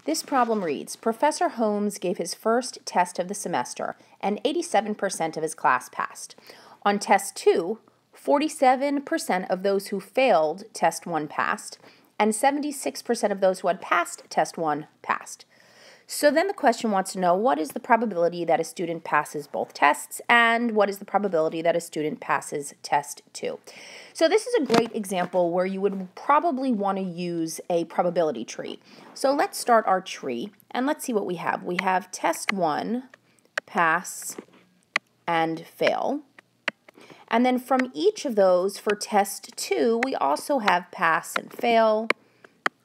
This problem reads, Professor Holmes gave his first test of the semester, and 87% of his class passed. On test 2, 47% of those who failed test 1 passed, and 76% of those who had passed test 1 passed. So then the question wants to know, what is the probability that a student passes both tests, and what is the probability that a student passes test 2? So this is a great example where you would probably want to use a probability tree. So let's start our tree, and let's see what we have. We have test 1, pass, and fail. And then from each of those, for test 2, we also have pass and fail,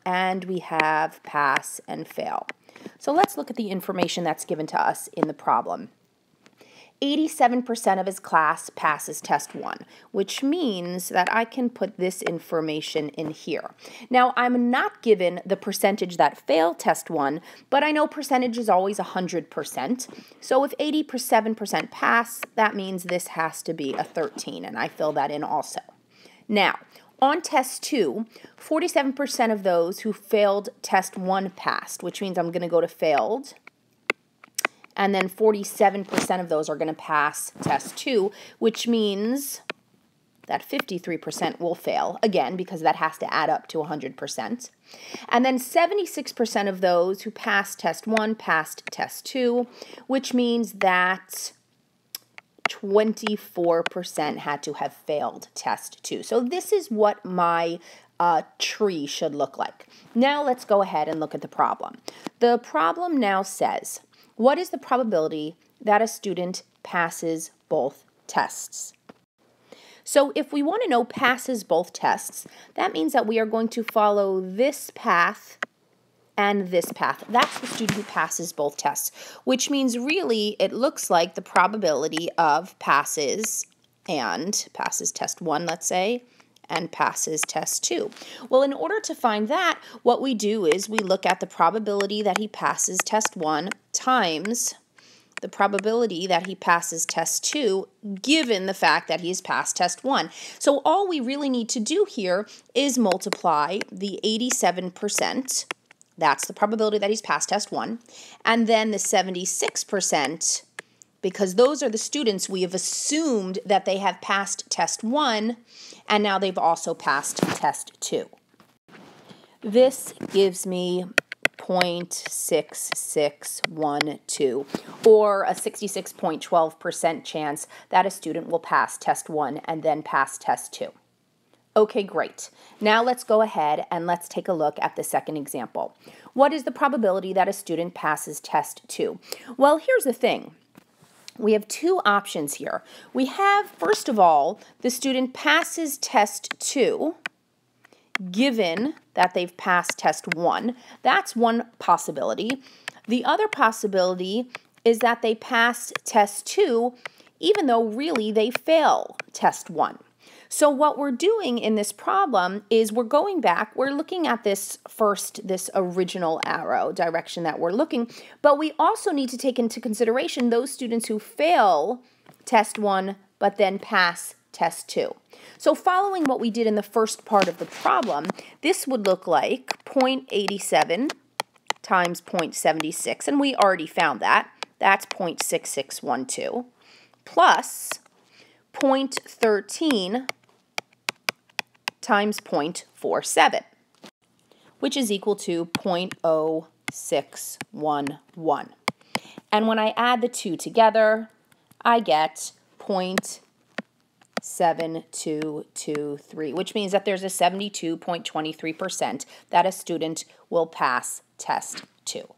and we have pass and fail. So let's look at the information that's given to us in the problem. 87% of his class passes test 1, which means that I can put this information in here. Now, I'm not given the percentage that fail test 1, but I know percentage is always 100%. So if 87% pass, that means this has to be a 13, and I fill that in also. Now, on test 2, 47% of those who failed test 1 passed, which means I'm going to go to failed. And then 47% of those are going to pass test 2, which means that 53% will fail, again, because that has to add up to 100%. And then 76% of those who passed test 1 passed test 2, which means that 24% had to have failed test 2. So this is what my tree should look like. Now let's go ahead and look at the problem. The problem now says, what is the probability that a student passes both tests? So if we want to know passes both tests, that means that we are going to follow this path and this path. That's the student who passes both tests, which means really it looks like the probability of passes test 1, let's say, and passes test 2. Well, in order to find that, what we do is we look at the probability that he passes test 1 times the probability that he passes test 2, given the fact that he's passed test 1. So all we really need to do here is multiply the 87%, that's the probability that he's passed test 1, and then the 76%, because those are the students we have assumed that they have passed test 1, and now they've also passed test 2. This gives me 0.6612, or a 66.12% chance that a student will pass test 1 and then pass test 2. Okay, great. Now let's go ahead and let's take a look at the second example. What is the probability that a student passes test 2? Well, here's the thing. We have two options here. We have, first of all, the student passes test 2, given that they've passed test 1. That's one possibility. The other possibility is that they pass test 2, even though really they fail test 1. So what we're doing in this problem is we're going back, we're looking at this original arrow direction that we're looking, but we also need to take into consideration those students who fail test 1 but then pass test 2. So following what we did in the first part of the problem, this would look like 0.87 times 0.76, and we already found that. That's 0.6612, plus 0.13 times 0.47, which is equal to 0.0611. And when I add the two together, I get 0.7223, which means that there's a 72.23% that a student will pass test 2.